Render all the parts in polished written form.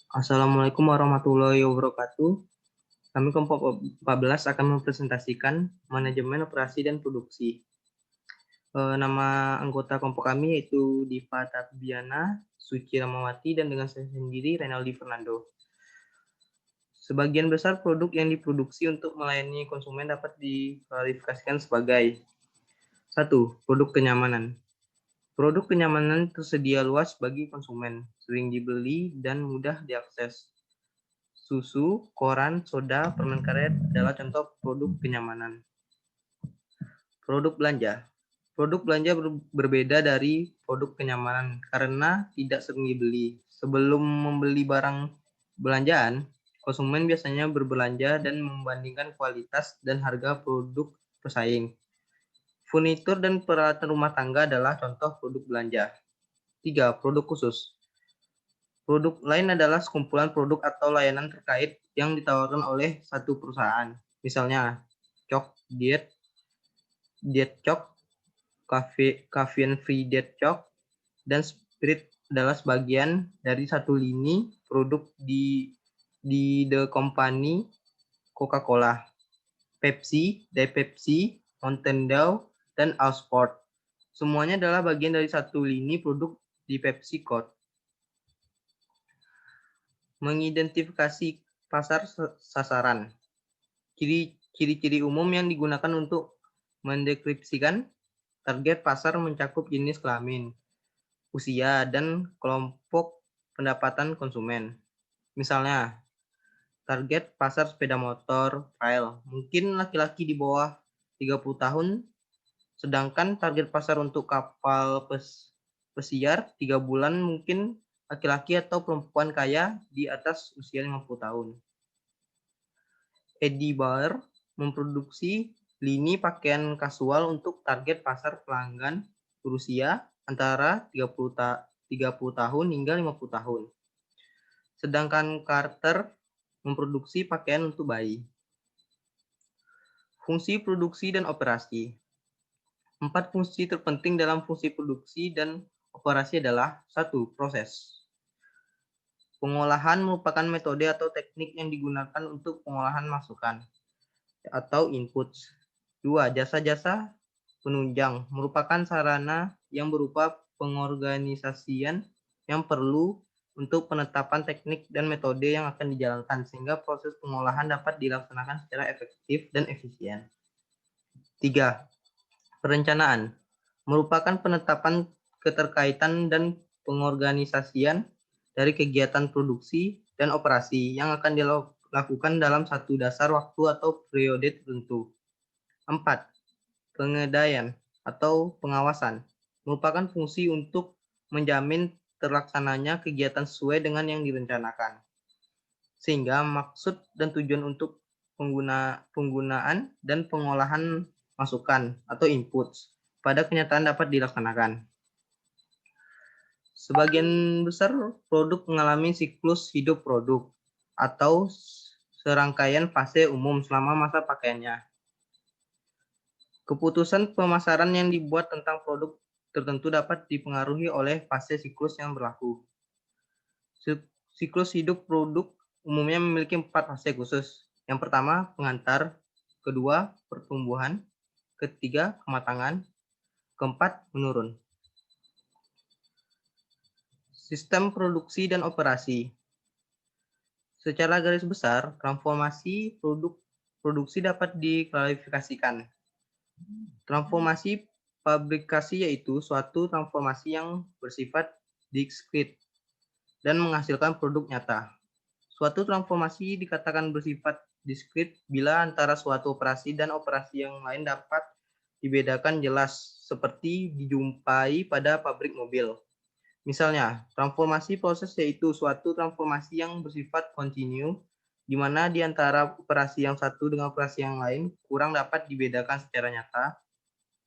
Assalamualaikum warahmatullahi wabarakatuh. Kami kelompok 14 akan mempresentasikan manajemen operasi dan produksi. Nama anggota kelompok kami yaitu Diva Tarbiana, Suci Ramawati, dan dengan saya sendiri Renaldi Fernando. Sebagian besar produk yang diproduksi untuk melayani konsumen dapat diklasifikasikan sebagai 1. Produk kenyamanan. Produk kenyamanan tersedia luas bagi konsumen, sering dibeli dan mudah diakses. Susu, koran, soda, permen karet adalah contoh produk kenyamanan. Produk belanja. Produk belanja berbeda dari produk kenyamanan karena tidak sering dibeli. Sebelum membeli barang belanjaan, konsumen biasanya berbelanja dan membandingkan kualitas dan harga produk pesaing. Furnitur dan peralatan rumah tangga adalah contoh produk belanja. 3. Produk khusus. Produk lain adalah sekumpulan produk atau layanan terkait yang ditawarkan oleh satu perusahaan. Misalnya, Cok Diet, Diet Cok, Caffeine Free Diet Cok, dan Spirit adalah sebagian dari satu lini produk di The Company, Coca-Cola, Pepsi, Pepsi, Mountain Dew, dan Allsport. Semuanya adalah bagian dari satu lini produk di Pepsi Corp. Mengidentifikasi pasar sasaran. Ciri-ciri umum yang digunakan untuk mendeskripsikan target pasar mencakup jenis kelamin, usia, dan kelompok pendapatan konsumen. Misalnya, target pasar sepeda motor trail mungkin laki-laki di bawah 30 tahun, sedangkan target pasar untuk kapal pesiar 3 bulan mungkin laki-laki atau perempuan kaya di atas usia 50 tahun. Eddie Bauer memproduksi lini pakaian kasual untuk target pasar pelanggan berusia antara 30 tahun hingga 50 tahun. Sedangkan Carter memproduksi pakaian untuk bayi. Fungsi produksi dan operasi. 4 fungsi terpenting dalam fungsi produksi dan operasi adalah 1. Proses. Pengolahan merupakan metode atau teknik yang digunakan untuk pengolahan masukan atau input. 2. Jasa-jasa penunjang merupakan sarana yang berupa pengorganisasian yang perlu untuk penetapan teknik dan metode yang akan dijalankan sehingga proses pengolahan dapat dilaksanakan secara efektif dan efisien. 3. Perencanaan merupakan penetapan keterkaitan dan pengorganisasian dari kegiatan produksi dan operasi yang akan dilakukan dalam satu dasar waktu atau periode tertentu. 4. Pengendalian atau pengawasan merupakan fungsi untuk menjamin terlaksananya kegiatan sesuai dengan yang direncanakan. Sehingga maksud dan tujuan untuk penggunaan dan pengolahan masukan atau input pada kenyataan dapat dilaksanakan. Sebagian besar produk mengalami siklus hidup produk atau serangkaian fase umum selama masa pakaiannya. Keputusan pemasaran yang dibuat tentang produk tertentu dapat dipengaruhi oleh fase siklus yang berlaku. Siklus hidup produk umumnya memiliki 4 fase khusus. Yang pertama, pengantar. Kedua, pertumbuhan. Ketiga, kematangan. Keempat, menurun. Sistem produksi dan operasi. Secara garis besar, transformasi produksi dapat diklasifikasikan. Transformasi fabrikasi yaitu suatu transformasi yang bersifat diskrit dan menghasilkan produk nyata. Suatu transformasi dikatakan bersifat diskrit bila antara suatu operasi dan operasi yang lain dapat dibedakan jelas, seperti dijumpai pada pabrik mobil. Misalnya, transformasi proses yaitu suatu transformasi yang bersifat kontinu, di mana di antara operasi yang satu dengan operasi yang lain kurang dapat dibedakan secara nyata,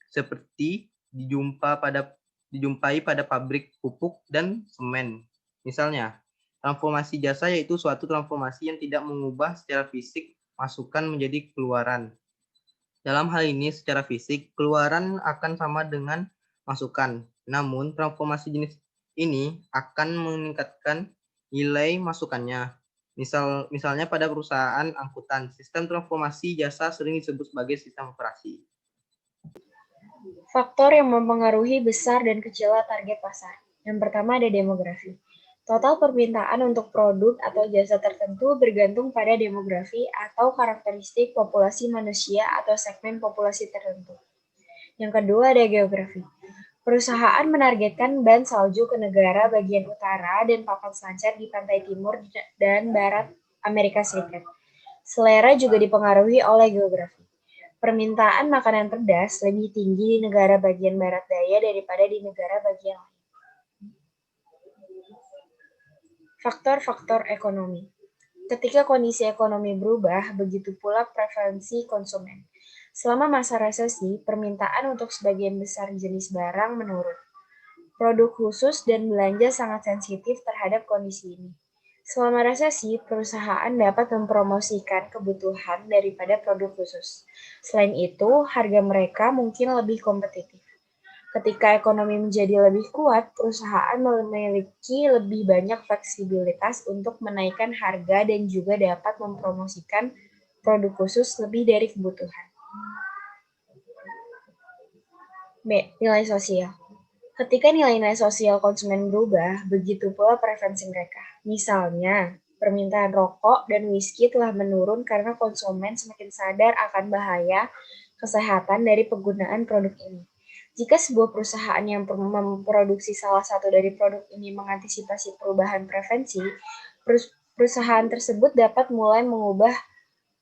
seperti dijumpai pada pabrik pupuk dan semen. Misalnya, transformasi jasa yaitu suatu transformasi yang tidak mengubah secara fisik masukan menjadi keluaran. Dalam hal ini, secara fisik, keluaran akan sama dengan masukan. Namun, transformasi jenis ini akan meningkatkan nilai masukannya. Misalnya pada perusahaan angkutan, sistem transformasi jasa sering disebut sebagai sistem operasi. Faktor yang mempengaruhi besar dan kecilnya target pasar. Yang pertama ada demografi. Total permintaan untuk produk atau jasa tertentu bergantung pada demografi atau karakteristik populasi manusia atau segmen populasi tertentu. Yang kedua ada geografi. Perusahaan menargetkan ban salju ke negara bagian utara dan papan selancar di pantai timur dan barat Amerika Serikat. Selera juga dipengaruhi oleh geografi. Permintaan makanan pedas lebih tinggi di negara bagian barat daya daripada di negara bagian lain. Faktor-faktor ekonomi. Ketika kondisi ekonomi berubah, begitu pula preferensi konsumen. Selama masa resesi, permintaan untuk sebagian besar jenis barang menurun. Produk khusus dan belanja sangat sensitif terhadap kondisi ini. Selama resesi, perusahaan dapat mempromosikan kebutuhan daripada produk khusus. Selain itu, harga mereka mungkin lebih kompetitif. Ketika ekonomi menjadi lebih kuat, perusahaan memiliki lebih banyak fleksibilitas untuk menaikkan harga dan juga dapat mempromosikan produk khusus lebih dari kebutuhan. B. Nilai sosial. Ketika nilai-nilai sosial konsumen berubah, begitu pula preferensi mereka. Misalnya, permintaan rokok dan whisky telah menurun karena konsumen semakin sadar akan bahaya kesehatan dari penggunaan produk ini. Jika sebuah perusahaan yang memproduksi salah satu dari produk ini mengantisipasi perubahan preferensi, perusahaan tersebut dapat mulai mengubah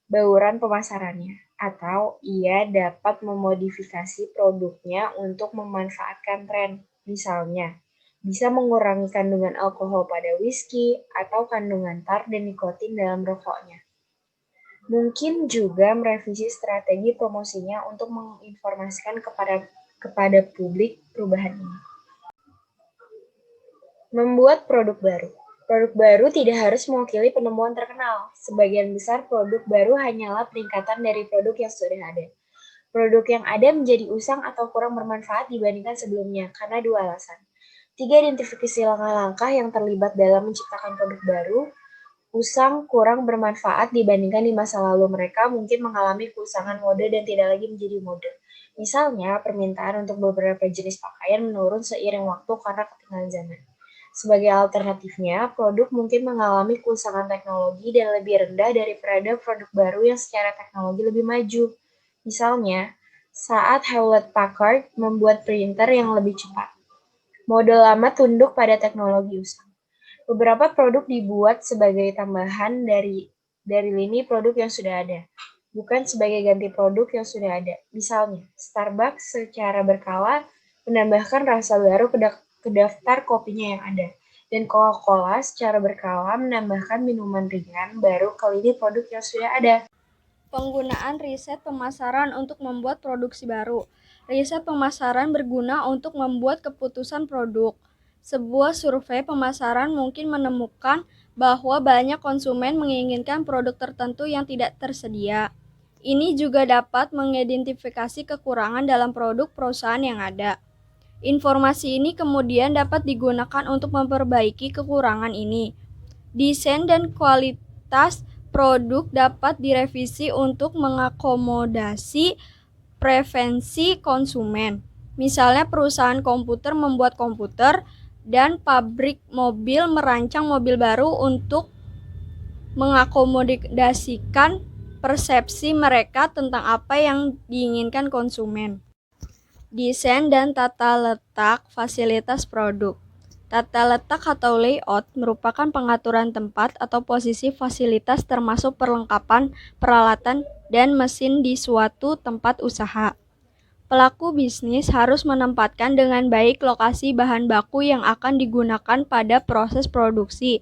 bauran pemasarannya, atau ia dapat memodifikasi produknya untuk memanfaatkan tren. Misalnya, bisa mengurangi kandungan alkohol pada whisky atau kandungan tar dan nikotin dalam rokoknya. Mungkin juga merevisi strategi promosinya untuk menginformasikan kepada publik perubahan ini. Membuat produk baru. Produk baru tidak harus mewakili penemuan terkenal. Sebagian besar produk baru hanyalah peningkatan dari produk yang sudah ada. Produk yang ada menjadi usang atau kurang bermanfaat dibandingkan sebelumnya karena dua alasan. 3. Identifikasi langkah-langkah yang terlibat dalam menciptakan produk baru. Usang kurang bermanfaat dibandingkan di masa lalu mereka mungkin mengalami keusangan mode dan tidak lagi menjadi mode. Misalnya, permintaan untuk beberapa jenis pakaian menurun seiring waktu karena ketinggalan zaman. Sebagai alternatifnya, produk mungkin mengalami keusangan teknologi dan lebih rendah daripada produk baru yang secara teknologi lebih maju. Misalnya, saat Hewlett-Packard membuat printer yang lebih cepat. Model lama tunduk pada teknologi usang. Beberapa produk dibuat sebagai tambahan dari lini produk yang sudah ada, bukan sebagai ganti produk yang sudah ada. Misalnya, Starbucks secara berkala menambahkan rasa baru ke daftar kopinya yang ada, dan Coca-Cola secara berkala menambahkan minuman ringan baru ke lini produk yang sudah ada. Penggunaan riset pemasaran untuk membuat produksi baru. Riset pemasaran berguna untuk membuat keputusan produk. Sebuah survei pemasaran mungkin menemukan bahwa banyak konsumen menginginkan produk tertentu yang tidak tersedia. Ini juga dapat mengidentifikasi kekurangan dalam produk perusahaan yang ada. Informasi ini kemudian dapat digunakan untuk memperbaiki kekurangan ini. Desain dan kualitas produk dapat direvisi untuk mengakomodasi preferensi konsumen. Misalnya perusahaan komputer membuat komputer dan pabrik mobil merancang mobil baru untuk mengakomodasikan persepsi mereka tentang apa yang diinginkan konsumen. Desain dan tata letak fasilitas produk. Tata letak atau layout merupakan pengaturan tempat atau posisi fasilitas termasuk perlengkapan, peralatan, dan mesin di suatu tempat usaha. Pelaku bisnis harus menempatkan dengan baik lokasi bahan baku yang akan digunakan pada proses produksi.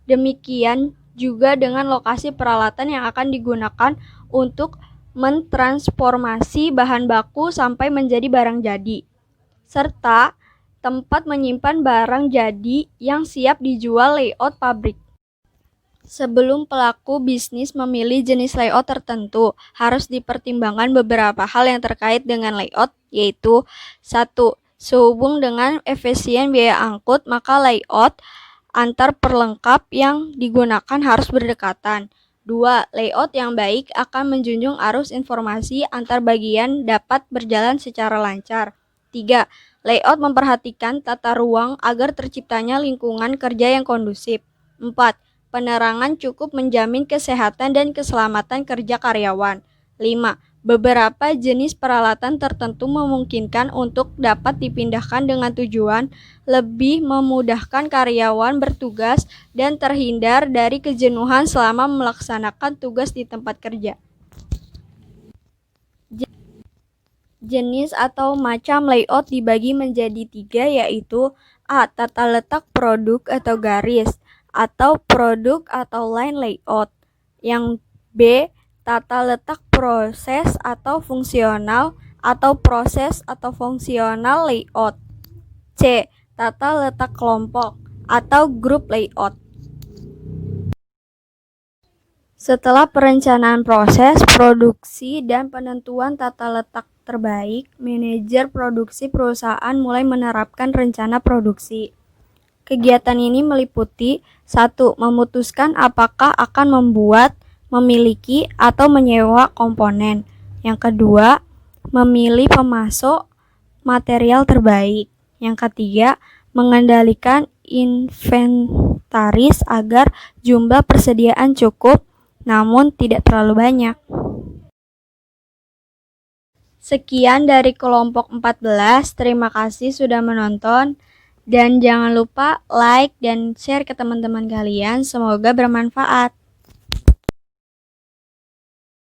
Demikian juga dengan lokasi peralatan yang akan digunakan untuk mentransformasi bahan baku sampai menjadi barang jadi, serta tempat menyimpan barang jadi yang siap dijual layout pabrik. Sebelum pelaku bisnis memilih jenis layout tertentu, harus dipertimbangkan beberapa hal yang terkait dengan layout, yaitu 1. Sehubung dengan efisien biaya angkut, maka layout antar perlengkap yang digunakan harus berdekatan. 2. Layout yang baik akan menjunjung arus informasi antar bagian dapat berjalan secara lancar. 3. Layout memperhatikan tata ruang agar terciptanya lingkungan kerja yang kondusif. 4. Penerangan cukup menjamin kesehatan dan keselamatan kerja karyawan. 5. Beberapa jenis peralatan tertentu memungkinkan untuk dapat dipindahkan dengan tujuan lebih memudahkan karyawan bertugas dan terhindar dari kejenuhan selama melaksanakan tugas di tempat kerja. Jenis atau macam layout dibagi menjadi 3, yaitu A. Tata letak produk atau garis atau produk atau line layout. Yang B. Tata letak proses atau fungsional atau proses atau fungsional layout. C. Tata letak kelompok atau group layout. Setelah perencanaan proses, produksi, dan penentuan tata letak terbaik, manajer produksi perusahaan mulai menerapkan rencana produksi. Kegiatan ini meliputi 1. Memutuskan apakah akan membuat, memiliki, atau menyewa komponen. Yang kedua, memilih pemasok material terbaik. Yang ketiga, mengendalikan inventaris agar jumlah persediaan cukup namun tidak terlalu banyak. Sekian dari kelompok 14. Terima kasih sudah menonton. Dan jangan lupa like dan share ke teman-teman kalian. Semoga bermanfaat.